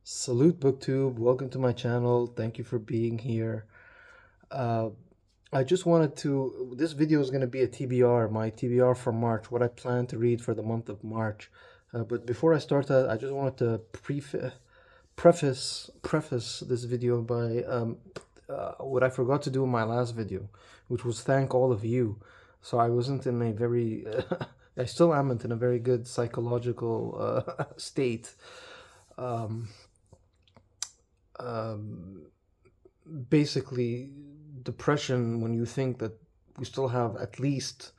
Salute BookTube, welcome to my channel. Thank you for being here. Uh, I just wanted to. This video is going to be a TBR, my TBR for March, what I plan to read for the month of March. But before I start that, I just wanted to preface this video by what I forgot to do in my last video, which was thank all of you. So I wasn't in a very, I still amn't in a very good psychological state. Um, um, Basically, depression when you think that we still have at least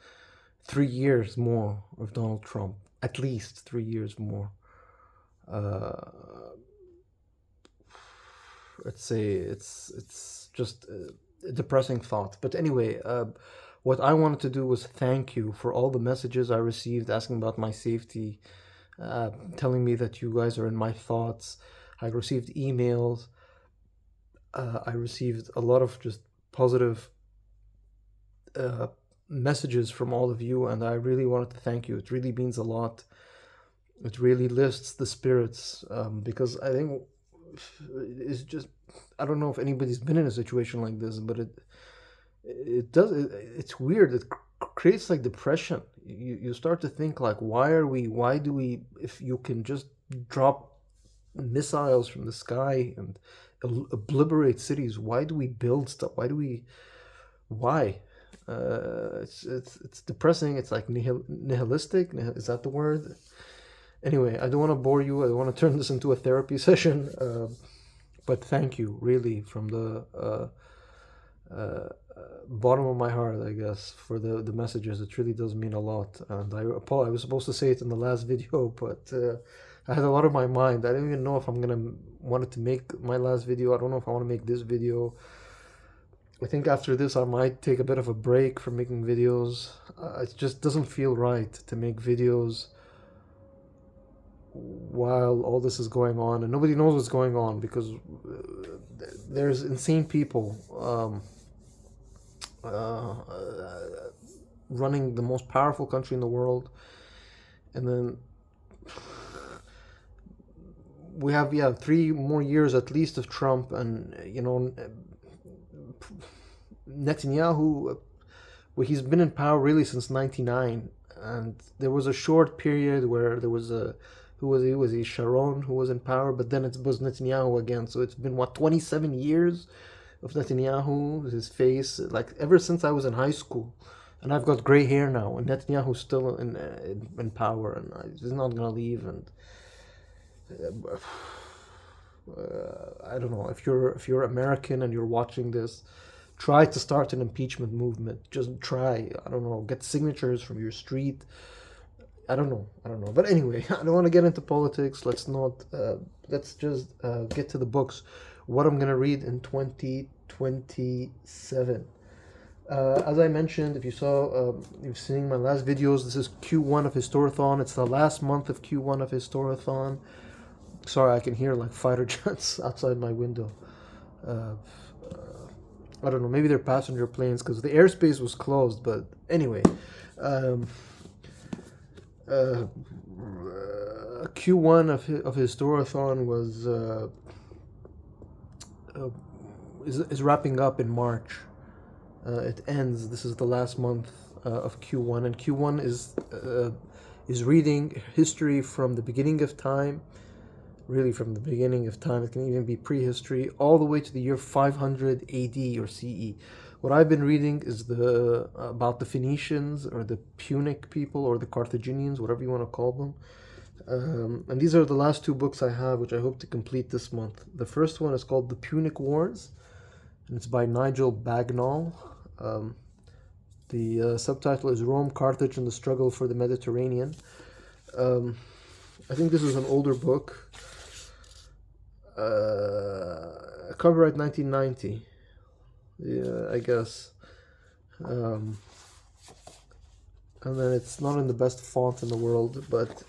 3 years more of Donald Trump. At least 3 years more. Uh, let's say it's just a depressing thought. But anyway, what I wanted to do was thank you for all the messages I received asking about my safety, telling me that you guys are in my thoughts. I received emails. I received a lot of just positive uh, messages from all of you, and I really wanted to thank you. It really means a lot. It really lifts the spirits, because I think it's just, I don't know if anybody's been in a situation like this, but it's weird. It creates like depression. You start to think like, why do we, if you can just drop missiles from the sky and obliterate cities, why do we build stuff? Why? It's depressing. It's like nihilistic. Is that the word? Anyway, I don't want to bore you. I don't want to turn this into a therapy session. But thank you, really, from the bottom of my heart, I guess, for the messages. It really does mean a lot. And I was supposed to say it in the last video, but I had a lot on my mind. I don't even know if I'm gonna wanted to make my last video. I don't know if I want to make this video. I think after this, I might take a bit of a break from making videos. It just doesn't feel right to make videos while all this is going on, and nobody knows what's going on because there's insane people running the most powerful country in the world, and then we have 3 more years at least of Trump, and Netanyahu. Well, he's been in power really since '99, and there was a short period where there was a who was he Sharon who was in power, but then it was Netanyahu again. So it's been what, 27 years of Netanyahu, his face, like ever since I was in high school, and I've got gray hair now, and Netanyahu's still in power, and he's not gonna leave. And I don't know, if you're American and you're watching this, try to start an impeachment movement. Just try. I don't know, get signatures from your street. I don't know. But anyway, I don't want to get into politics. Let's not. Let's just get to the books. What I'm gonna read in 2027. As I mentioned, if you've seen my last videos, this is Q1 of Historathon. It's the last month of Q1 of Historathon. Sorry, I can hear like fighter jets outside my window. Uh, I don't know, maybe they're passenger planes because the airspace was closed. But anyway, um, uh, Q1 of Historathon was uh, is wrapping up in March. It ends. This is the last month of Q1, and Q1 is reading history from the beginning of time. Really, from the beginning of time. It can even be prehistory, all the way to the year 500 AD or CE. What I've been reading is about the Phoenicians, or the Punic people, or the Carthaginians, whatever you want to call them. And these are the last two books I have, which I hope to complete this month. The first one is called The Punic Wars, and it's by Nigel Bagnall. The subtitle is Rome, Carthage, and the Struggle for the Mediterranean. I think this is an older book. Copyright 1990. Yeah, I guess. And then it's not in the best font in the world, but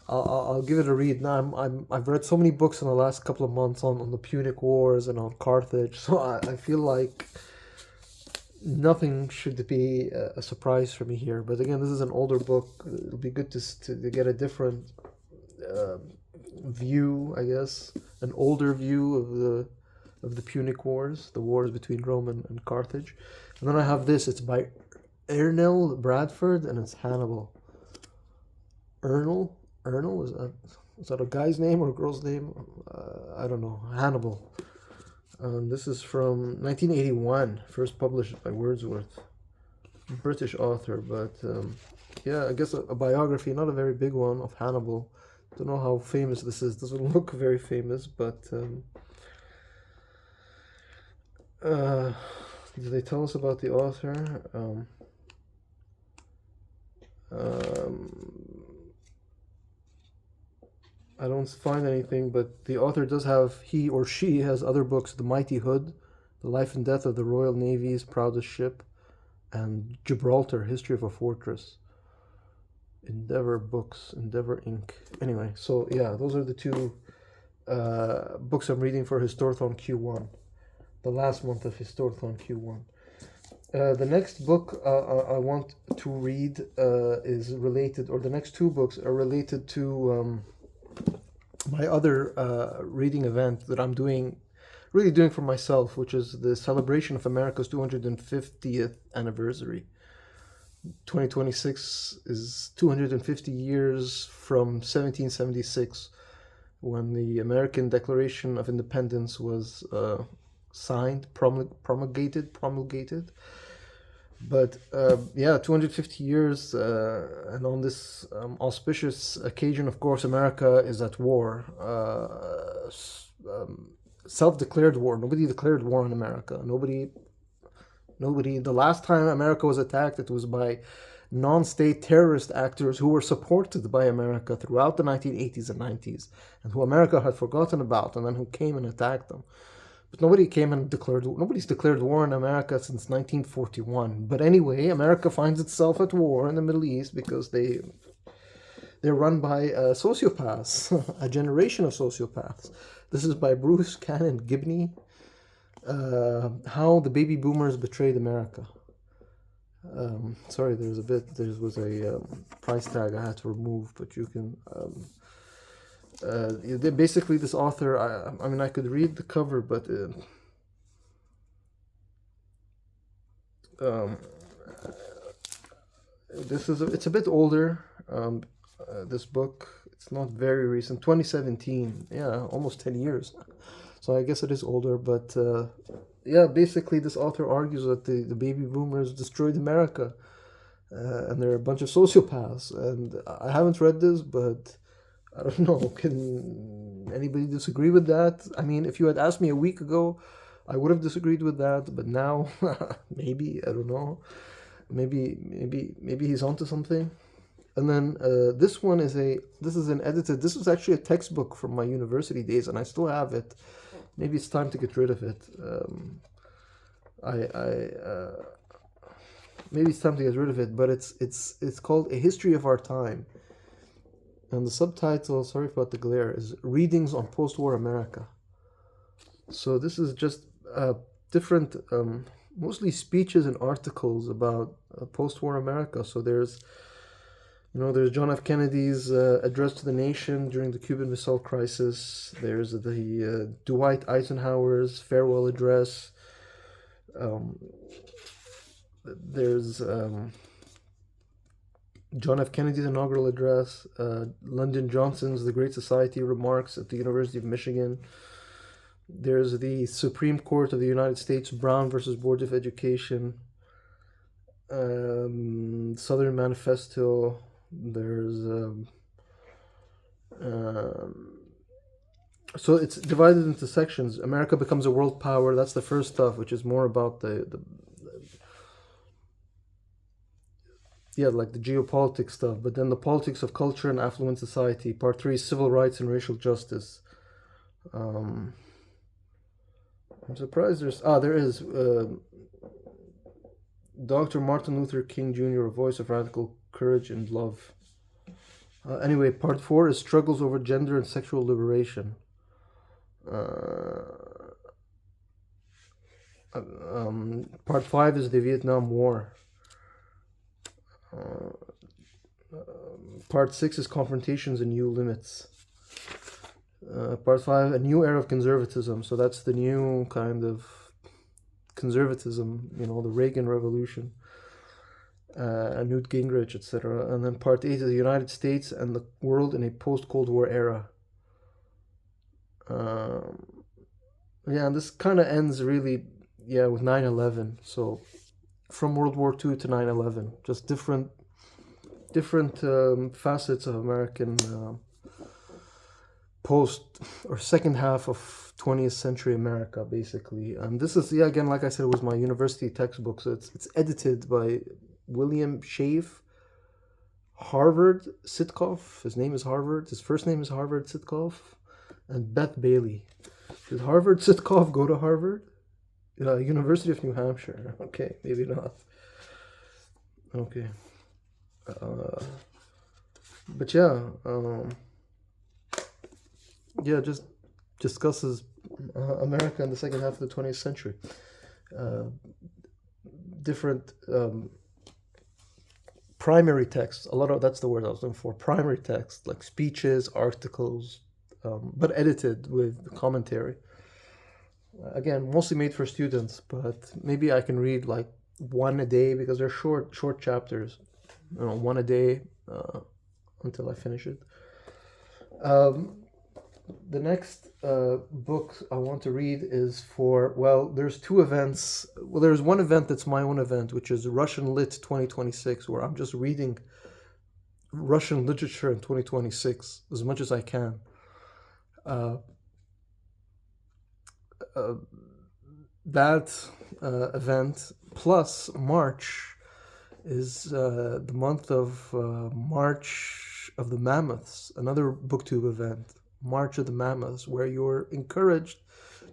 I'll give it a read. Now I've read so many books in the last couple of months on the Punic Wars and on Carthage, so I feel like nothing should be a surprise for me here. But again, this is an older book. It'll be good to get a different view, I guess, an older view of the Punic Wars, the wars between Rome and Carthage. And then I have this. It's by Ernell Bradford, and it's Hannibal. Ernell is that a guy's name or a girl's name? I don't know. Hannibal. This is from 1981, first published by Wordsworth, British author, but yeah, I guess a biography, not a very big one, of Hannibal. Don't know how famous this is. Doesn't look very famous, but do they tell us about the author? I don't find anything, but the author does have, he or she has other books: The Mighty Hood, The Life and Death of the Royal Navy's Proudest Ship, and Gibraltar, History of a Fortress. Endeavor Books, Endeavor Inc. Anyway, so yeah, those are the two books I'm reading for Historthon Q1, the last month of Historthon Q1. The next book I want to read is related, or the next two books are related to my other reading event that I'm really doing for myself, which is the celebration of America's 250th anniversary. 2026 is 250 years from 1776, when the American Declaration of Independence was signed, promulgated. But yeah, 250 years, and on this auspicious occasion, of course, America is at war, self-declared war. Nobody declared war on America. Nobody. The last time America was attacked, it was by non-state terrorist actors who were supported by America throughout the 1980s and 90s, and who America had forgotten about, and then who came and attacked them. But nobody's declared war in America since 1941. But anyway, America finds itself at war in the Middle East because they're run by sociopaths, a generation of sociopaths. This is by Bruce Cannon Gibney. How the Baby Boomers Betrayed America. Sorry, there was a price tag I had to remove, but you can. Basically, this author, I mean, I could read the cover, but it's a bit older. This book, it's not very recent, 2017. Yeah, almost 10 years. So I guess it is older, but yeah, basically this author argues that the baby boomers destroyed America, and they're a bunch of sociopaths. And I haven't read this, but I don't know, can anybody disagree with that? I mean, if you had asked me a week ago, I would have disagreed with that, but now, maybe, I don't know, maybe he's onto something. And then this is actually a textbook from my university days, and I still have it. Maybe it's time to get rid of it. Maybe it's time to get rid of it, but it's called A History of Our Time. And the subtitle, sorry about the glare, is Readings on Post-War America. So this is just different, mostly speeches and articles about post-war America. So there's John F. Kennedy's address to the nation during the Cuban Missile Crisis. There's the Dwight Eisenhower's farewell address. There's John F. Kennedy's inaugural address. Lyndon Johnson's The Great Society remarks at the University of Michigan. There's the Supreme Court of the United States, Brown versus Board of Education. Southern Manifesto. There's so it's divided into sections. America becomes a world power. That's the first stuff, which is more about the geopolitics stuff. But then the politics of culture and affluent society. Part 3 is civil rights and racial justice. I'm surprised there is Dr. Martin Luther King Jr., a voice of radical courage and love. Anyway, part 4 is struggles over gender and sexual liberation. Part 5 is the Vietnam War. Part 6 is confrontations and new limits. Part 5, a new era of conservatism. So that's the new kind of conservatism, the Reagan Revolution, Newt Gingrich, etc. And then part 8 is the United States and the world in a post-Cold War era. Yeah, and this kind of ends really, with 9/11. So from World War II to 9/11, just different facets of American post or second half of 20th century America, basically. And this is, again, like I said, it was my university textbook. So it's edited by William Schaaf, Harvard Sitkoff. His name is Harvard. His first name is Harvard Sitkoff, and Beth Bailey. Did Harvard Sitkoff go to Harvard? University of New Hampshire. Okay, maybe not. Okay. But just discusses America in the second half of the 20th century. Different primary texts. That's the word I was looking for. Primary text, like speeches, articles, but edited with commentary. Again, mostly made for students, but maybe I can read like one a day because they're short chapters. One a day until I finish it. The next book I want to read is there's two events. Well, there's one event that's my own event, which is Russian Lit 2026, where I'm just reading Russian literature in 2026 as much as I can. That event plus March is the month of March of the Mammoths, another booktube event, March of the Mammoths, where you're encouraged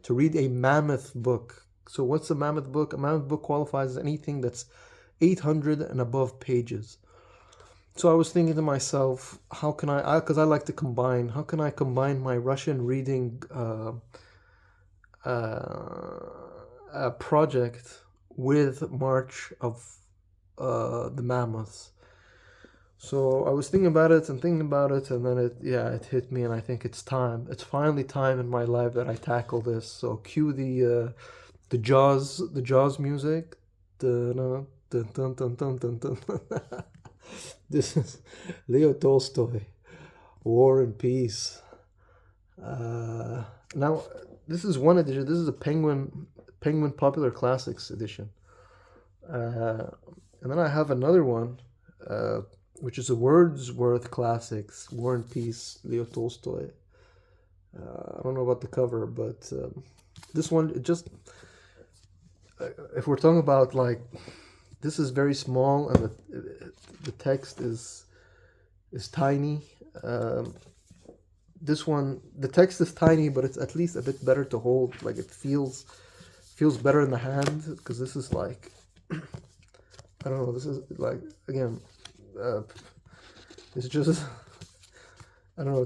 to read a mammoth book. So what's a mammoth book? A mammoth book qualifies as anything that's 800 and above pages. So I was thinking to myself, how can because I like to combine, how can I combine my Russian reading project with March of the Mammoths? So I was thinking about it, and then it hit me, and I think it's time. It's finally time in my life that I tackle this. So cue the Jaws music. Dun, dun, dun, dun, dun, dun, dun. This is Leo Tolstoy, War and Peace. Now this is one edition. This is a Penguin Popular Classics edition. And then I have another one, which is a Wordsworth Classics, War and Peace, Leo Tolstoy. I don't know about the cover, but this one, if we're talking about this is very small, and the text is tiny. This one, the text is tiny, but it's at least a bit better to hold. Like it feels better in the hand, because this is I don't know. This is again. It's just I don't know.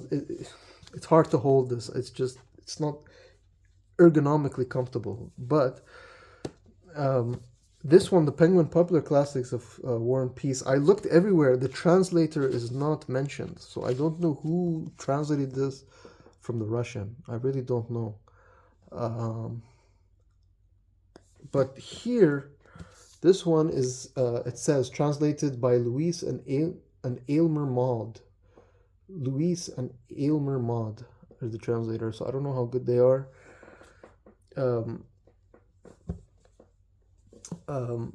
It's hard to hold this. It's not ergonomically comfortable. But this one, the Penguin Popular Classics of War and Peace, I looked everywhere. The translator is not mentioned, so I don't know who translated this from the Russian. I really don't know. But here, this one is, it says, translated by Louise and Aylmer Maude. Louise and Aylmer Maude are the translators, so I don't know how good they are. I've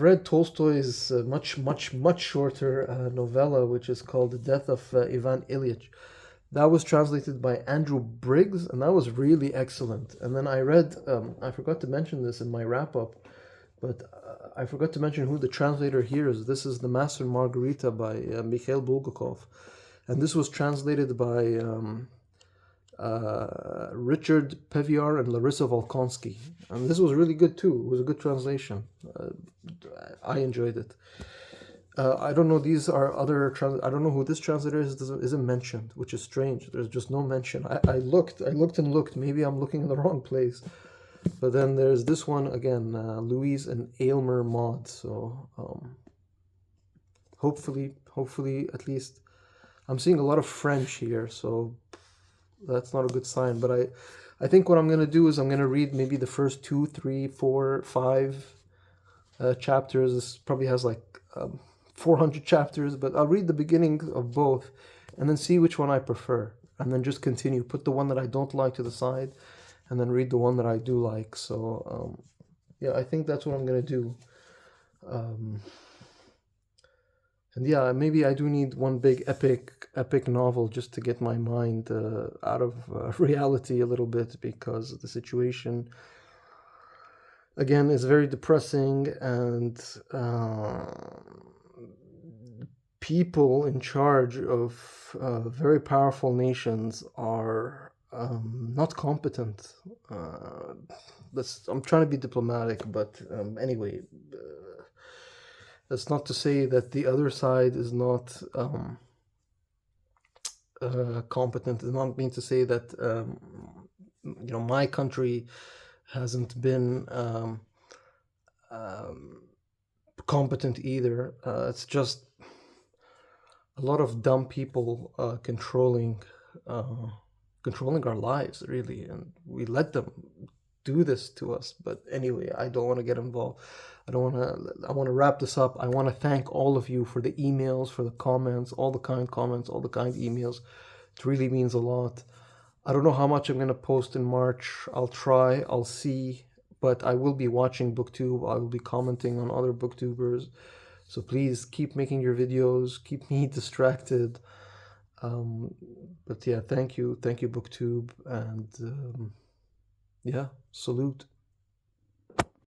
read Tolstoy's much shorter novella, which is called The Death of Ivan Ilyich. That was translated by Andrew Briggs, and that was really excellent. And then I read, I forgot to mention this in my wrap-up, but I forgot to mention who the translator here is. This is The Master and Margarita by Mikhail Bulgakov. And this was translated by Richard Peviar and Larissa Volkonsky. And this was really good too. It was a good translation. I enjoyed it. I don't know, these are other I don't know who this translator is. Isn't mentioned, which is strange. There's just no mention. I looked and looked. Maybe I'm looking in the wrong place. But then there's this one again, Louise and Aylmer Maude. So hopefully at least I'm seeing a lot of French here, so that's not a good sign. But I think what I'm gonna do is I'm gonna read maybe the first 2, 3, 4, 5 chapters. This probably has like 400 chapters, but I'll read the beginning of both, and then see which one I prefer, and then just continue. Put the one that I don't like to the side, and then read the one that I do like. So yeah, I think that's what I'm gonna do. And yeah, maybe I do need one big epic novel just to get my mind out of reality a little bit, because the situation again is very depressing, and people in charge of very powerful nations are not competent. I'm trying to be diplomatic, but anyway, that's not to say that the other side is not competent. Does not mean to say that my country hasn't been competent either. It's just a lot of dumb people controlling our lives, really, and we let them do this to us. But anyway, I don't want to get involved. I want to wrap this up. I want to thank all of you for the emails, for the comments, all the kind comments, all the kind emails. It really means a lot. I don't know how much I'm going to post in March. I'll try, I'll see, but I will be watching BookTube. I will be commenting on other BookTubers. So please keep making your videos, keep me distracted. But yeah, thank you, BookTube, and yeah, salute.